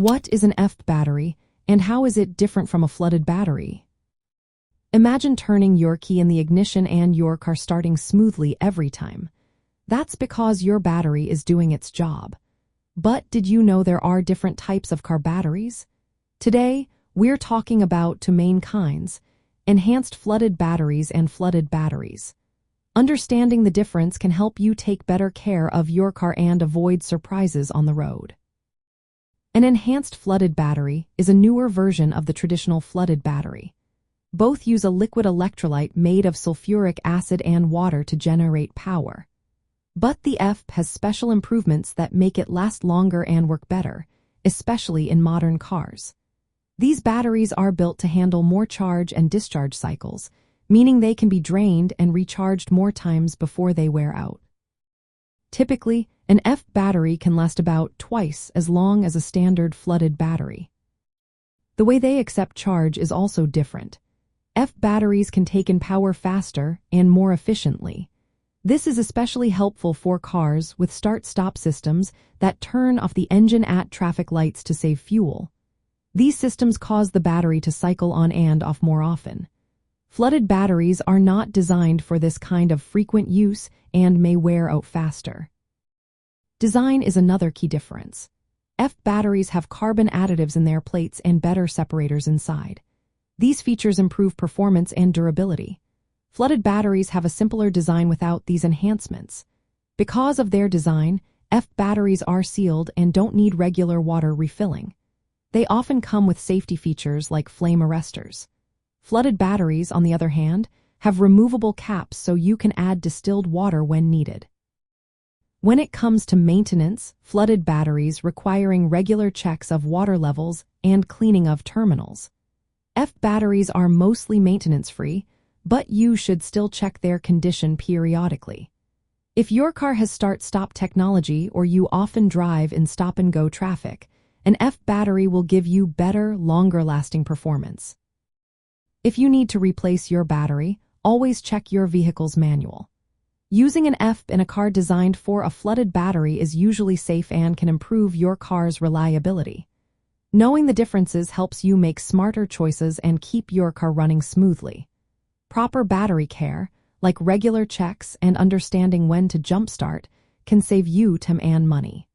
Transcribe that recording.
What is an EFB battery, and how is it different from a flooded battery? Imagine turning your key in the ignition and your car starting smoothly every time. That's because your battery is doing its job. But did you know there are different types of car batteries? Today, we're talking about two main kinds: enhanced flooded batteries and flooded batteries. Understanding the difference can help you take better care of your car and avoid surprises on the road. An enhanced flooded battery is a newer version of the traditional flooded battery. Both use a liquid electrolyte made of sulfuric acid and water to generate power. But the EFB has special improvements that make it last longer and work better, especially in modern cars. These batteries are built to handle more charge and discharge cycles, meaning they can be drained and recharged more times before they wear out. Typically, an EFB battery can last about twice as long as a standard flooded battery. The way they accept charge is also different. EFB batteries can take in power faster and more efficiently. This is especially helpful for cars with start-stop systems that turn off the engine at traffic lights to save fuel. These systems cause the battery to cycle on and off more often. Flooded batteries are not designed for this kind of frequent use and may wear out faster. Design is another key difference. EFB batteries have carbon additives in their plates and better separators inside. These features improve performance and durability. Flooded batteries have a simpler design without these enhancements. Because of their design, EFB batteries are sealed and don't need regular water refilling. They often come with safety features like flame arresters. Flooded batteries, on the other hand, have removable caps so you can add distilled water when needed. When it comes to maintenance, flooded batteries requiring regular checks of water levels and cleaning of terminals. EFB batteries are mostly maintenance-free, but you should still check their condition periodically. If your car has start-stop technology or you often drive in stop-and-go traffic, an EFB battery will give you better, longer-lasting performance. If you need to replace your battery, always check your vehicle's manual. Using an EFB in a car designed for a flooded battery is usually safe and can improve your car's reliability. Knowing the differences helps you make smarter choices and keep your car running smoothly. Proper battery care, like regular checks and understanding when to jumpstart, can save you time and money.